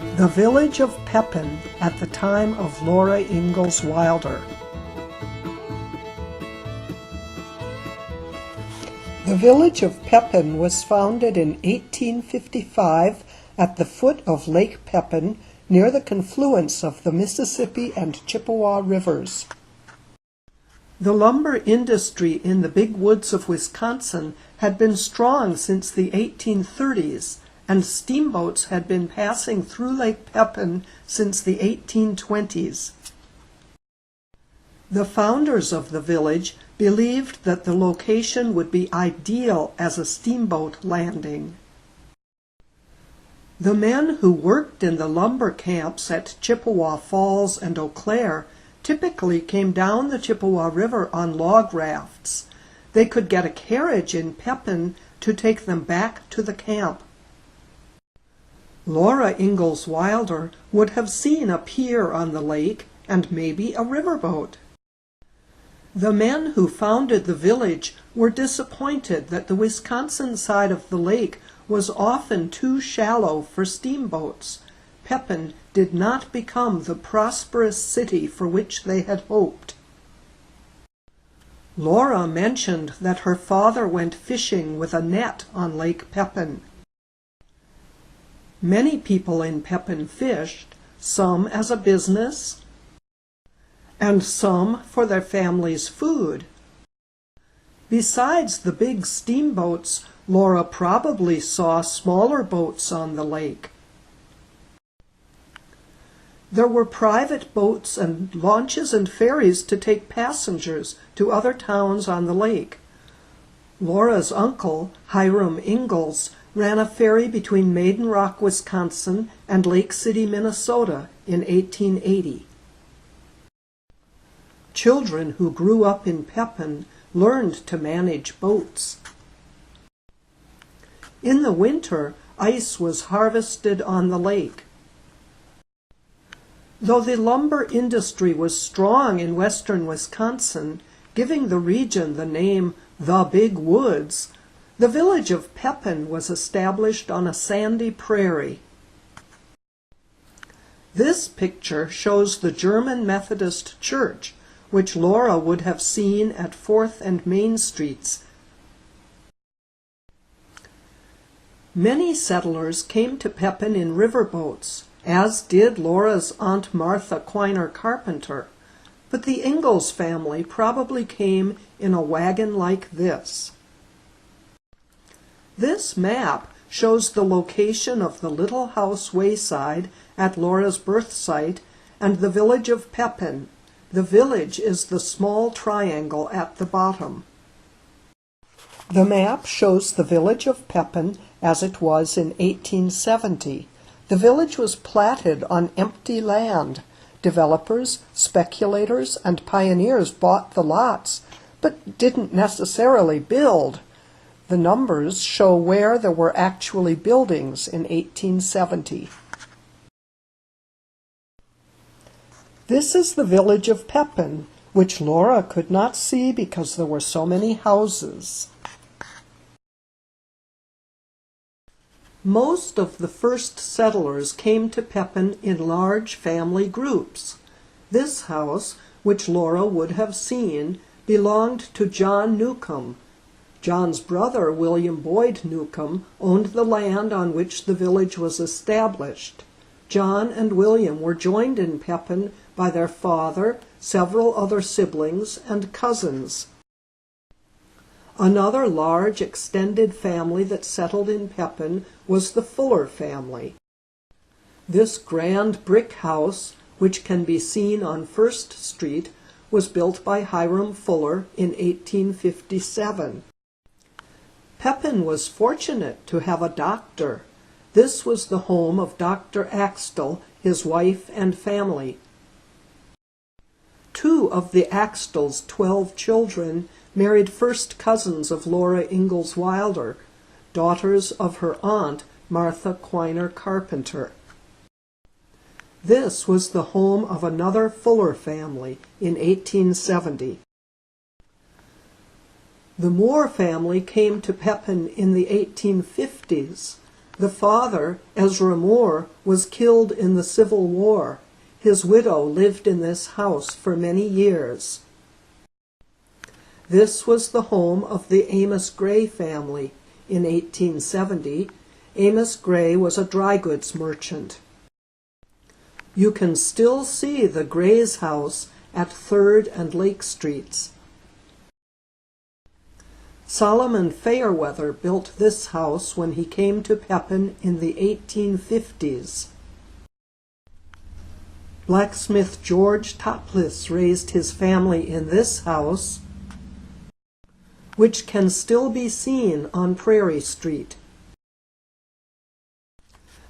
The village of Pepin at the time of Laura Ingalls Wilder. The village of Pepin was founded in 1855 at the foot of Lake Pepin near the confluence of the Mississippi and Chippewa rivers. The lumber industry in the big woods of Wisconsin had been strong since the 1830s, and steamboats had been passing through Lake Pepin since the 1820s. The founders of the village believed that the location would be ideal as a steamboat landing. The men who worked in the lumber camps at Chippewa Falls and Eau Claire typically came down the Chippewa River on log rafts. They could get a carriage in Pepin to take them back to the camp. Laura Ingalls Wilder would have seen a pier on the lake and maybe a riverboat. The men who founded the village were disappointed that the Wisconsin side of the lake was often too shallow for steamboats. Pepin did not become the prosperous city for which they had hoped. Laura mentioned that her father went fishing with a net on Lake Pepin. Many people in Pepin fished, some as a business, and some for their family's food. Besides the big steamboats, Laura probably saw smaller boats on the lake. There were private boats and launches and ferries to take passengers to other towns on the lake. Laura's uncle, Hiram Ingalls, ran a ferry between Maiden Rock, Wisconsin and Lake City, Minnesota in 1880. Children who grew up in Pepin learned to manage boats. In the winter, ice was harvested on the lake. Though the lumber industry was strong in western Wisconsin, giving the region the name the Big Woods, the village of Pepin was established on a sandy prairie. This picture shows the German Methodist Church, which Laura would have seen at 4th and Main Streets. Many settlers came to Pepin in riverboats, as did Laura's Aunt Martha Quiner Carpenter, but the Ingalls family probably came in a wagon like this. This map shows the location of the Little House Wayside at Laura's birth site and the village of Pepin. The village is the small triangle at the bottom. The map shows the village of Pepin as it was in 1870. The village was platted on empty land. Developers, speculators, and pioneers bought the lots, but didn't necessarily build. The numbers show where there were actually buildings in 1870. This is the village of Pepin, which Laura could not see because there were so many houses. Most of the first settlers came to Pepin in large family groups. This house, which Laura would have seen, belonged to John Newcomb. John's brother, William Boyd Newcomb, owned the land on which the village was established. John and William were joined in Pepin by their father, several other siblings, and cousins. Another large extended family that settled in Pepin was the Fuller family. This grand brick house, which can be seen on First Street, was built by Hiram Fuller in 1857. Pepin was fortunate to have a doctor. This was the home of Dr. Axtell, his wife and family. 2 of the Axtells' 12 children married first cousins of Laura Ingalls Wilder, daughters of her aunt, Martha Quiner Carpenter. This was the home of another Fuller family in 1870. The Moore family came to Pepin in the 1850s. The father, Ezra Moore, was killed in the Civil War. His widow lived in this house for many years. This was the home of the Amos Gray family. In 1870, Amos Gray was a dry goods merchant. You can still see the Gray's house at 3rd and Lake Streets. Solomon Fairweather built this house when he came to Pepin in the 1850s. Blacksmith George Topliss raised his family in this house, which can still be seen on Prairie Street.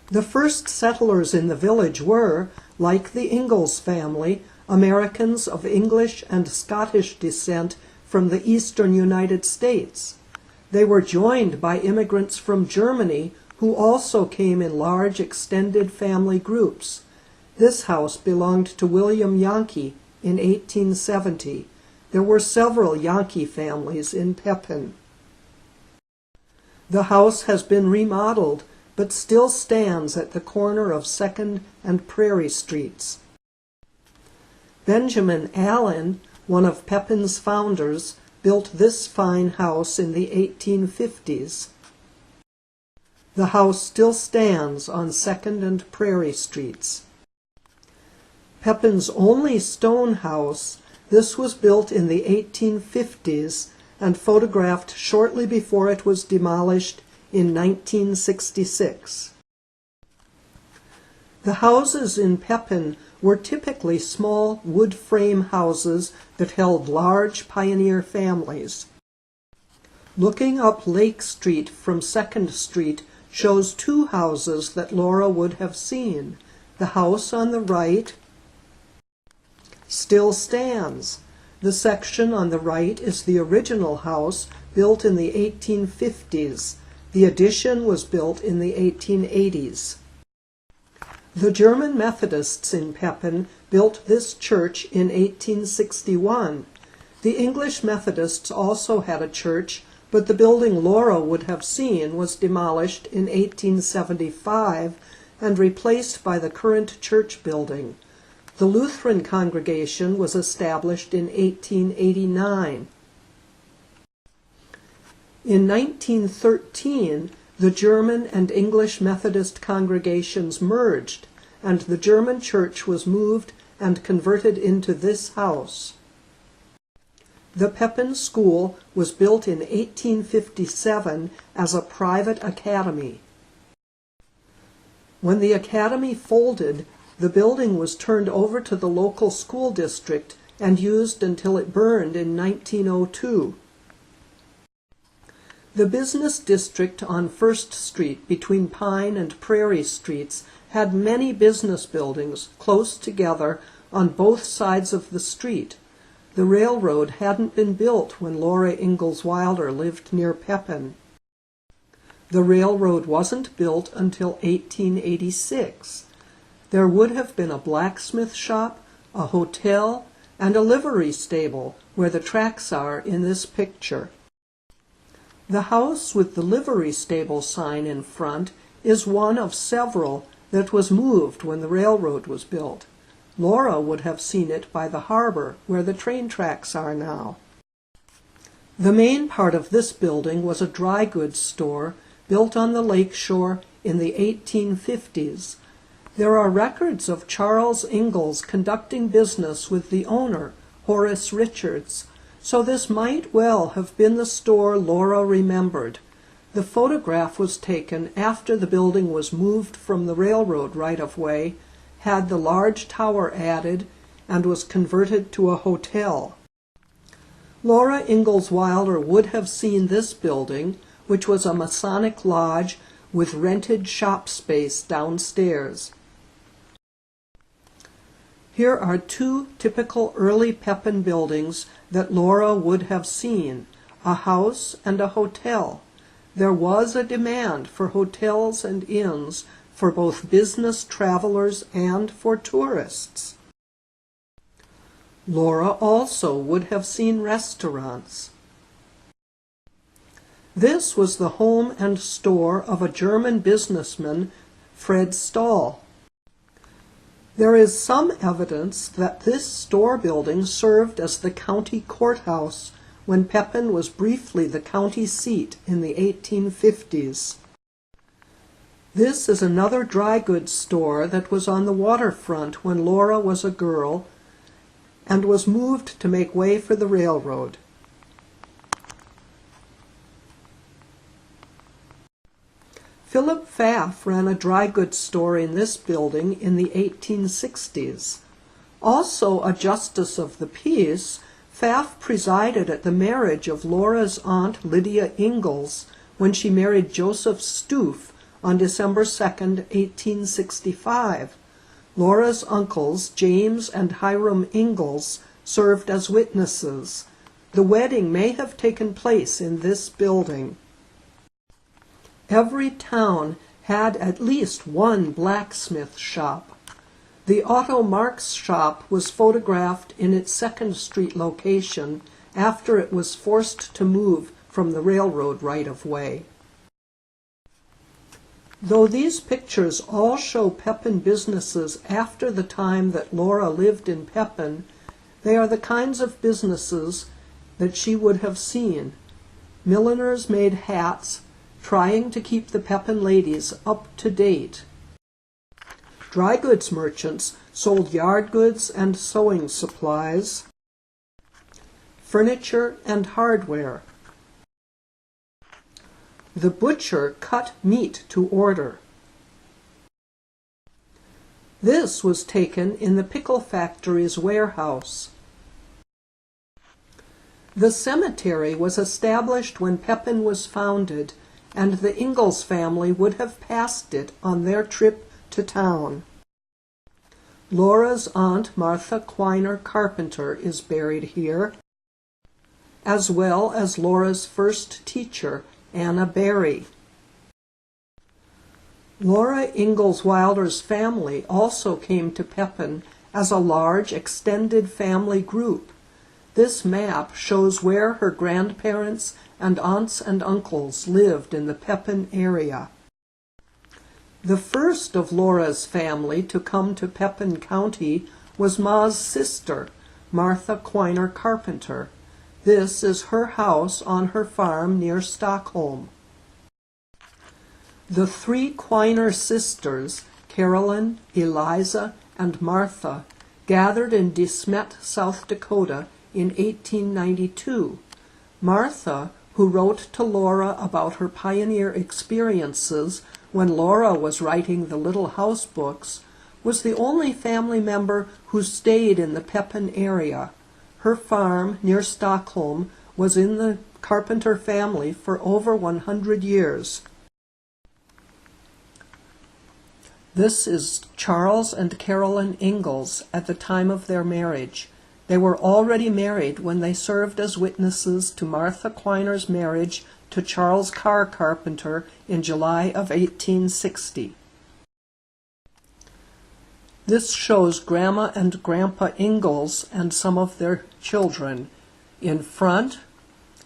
The first settlers in the village were, like the Ingalls family, Americans of English and Scottish descent from the eastern United States. They were joined by immigrants from Germany who also came in large extended family groups. This house belonged to William Yankee in 1870. There were several Yankee families in Pepin. The house has been remodeled, but still stands at the corner of 2nd and Prairie Streets. Benjamin Allen, one of Pepin's founders, built this fine house in the 1850s. The house still stands on 2nd and Prairie Streets. Pepin's only stone house, this was built in the 1850s and photographed shortly before it was demolished in 1966. The houses in Pepin were typically small wood frame houses that held large pioneer families. Looking up Lake Street from 2nd Street shows 2 houses that Laura would have seen. The house on the right still stands. The section on the right is the original house built in the 1850s. The addition was built in the 1880s. The German Methodists in Pepin built this church in 1861. The English Methodists also had a church, but the building Laura would have seen was demolished in 1875 and replaced by the current church building. The Lutheran congregation was established in 1889. In 1913, the German and English Methodist congregations merged, and the German church was moved and converted into this house. The Pepin School was built in 1857 as a private academy. When the academy folded, the building was turned over to the local school district and used until it burned in 1902. The business district on 1st Street between Pine and Prairie Streets had many business buildings close together on both sides of the street. The railroad hadn't been built when Laura Ingalls Wilder lived near Pepin. The railroad wasn't built until 1886. There would have been a blacksmith shop, a hotel, and a livery stable where the tracks are in this picture. The house with the livery stable sign in front is one of several that was moved when the railroad was built. Laura would have seen it by the harbor where the train tracks are now. The main part of this building was a dry goods store built on the lake shore in the 1850s. There are records of Charles Ingalls conducting business with the owner, Horace Richards, so this might well have been the store Laura remembered. The photograph was taken after the building was moved from the railroad right-of-way, had the large tower added, and was converted to a hotel. Laura Ingalls Wilder would have seen this building, which was a Masonic lodge with rented shop space downstairs. Here are 2 typical early Pepin buildings that Laura would have seen, a house and a hotel. There was a demand for hotels and inns for both business travelers and for tourists. Laura also would have seen restaurants. This was the home and store of a German businessman, Fred Stahl. There is some evidence that this store building served as the county courthouse when Pepin was briefly the county seat in the 1850s. This is another dry goods store that was on the waterfront when Laura was a girl and was moved to make way for the railroad. Philip Pfaff ran a dry goods store in this building in the 1860s. Also a justice of the peace, Pfaff presided at the marriage of Laura's aunt Lydia Ingalls when she married Joseph Stoof on December 2, 1865. Laura's uncles, James and Hiram Ingalls, served as witnesses. The wedding may have taken place in this building. Every town had at least one blacksmith shop. The Otto Marx shop was photographed in its 2nd Street location after it was forced to move from the railroad right-of-way. Though these pictures all show Pepin businesses after the time that Laura lived in Pepin, they are the kinds of businesses that she would have seen. Milliners made hats, trying to keep the Pepin ladies up to date. Dry goods merchants sold yard goods and sewing supplies, furniture and hardware. The butcher cut meat to order. This was taken in the pickle factory's warehouse. The cemetery was established when Pepin was founded, and the Ingalls family would have passed it on their trip to town. Laura's aunt Martha Quiner Carpenter is buried here, as well as Laura's first teacher, Anna Berry. Laura Ingalls Wilder's family also came to Pepin as a large extended family group. This map shows where her grandparents and aunts and uncles lived in the Pepin area. The first of Laura's family to come to Pepin County was Ma's sister, Martha Quiner Carpenter. This is her house on her farm near Stockholm. The 3 Quiner sisters, Carolyn, Eliza, and Martha, gathered in De Smet, South Dakota in 1892. Martha, who wrote to Laura about her pioneer experiences when Laura was writing the Little House books, was the only family member who stayed in the Pepin area. Her farm near Stockholm was in the Carpenter family for over 100 years. This is Charles and Carolyn Ingalls at the time of their marriage. They were already married when they served as witnesses to Martha Quiner's marriage to Charles Carr Carpenter in July of 1860. This shows Grandma and Grandpa Ingalls and some of their children. In front,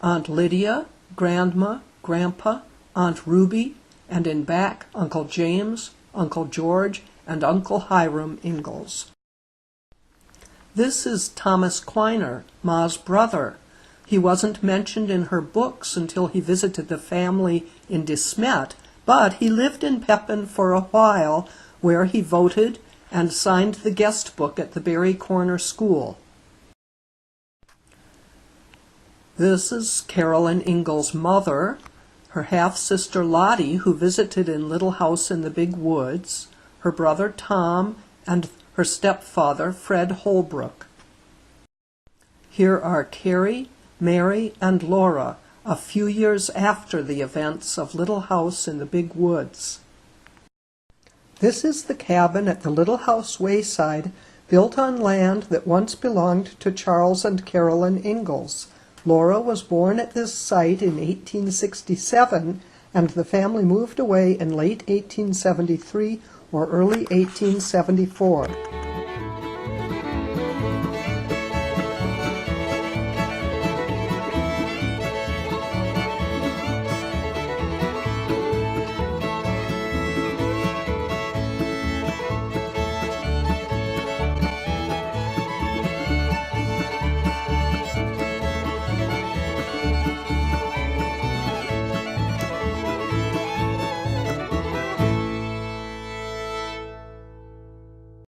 Aunt Lydia, Grandma, Grandpa, Aunt Ruby, and in back, Uncle James, Uncle George, and Uncle Hiram Ingalls. This is Thomas Quiner, Ma's brother. He wasn't mentioned in her books until he visited the family in De Smet, but he lived in Pepin for a while, where he voted and signed the guest book at the Berry Corner School. This is Carolyn Ingalls' mother, her half-sister Lottie, who visited in Little House in the Big Woods, her brother Tom, and her stepfather, Fred Holbrook. Here are Carrie, Mary, and Laura, a few years after the events of Little House in the Big Woods. This is the cabin at the Little House wayside, built on land that once belonged to Charles and Carolyn Ingalls. Laura was born at this site in 1867, and the family moved away in late 1873 or early 1874.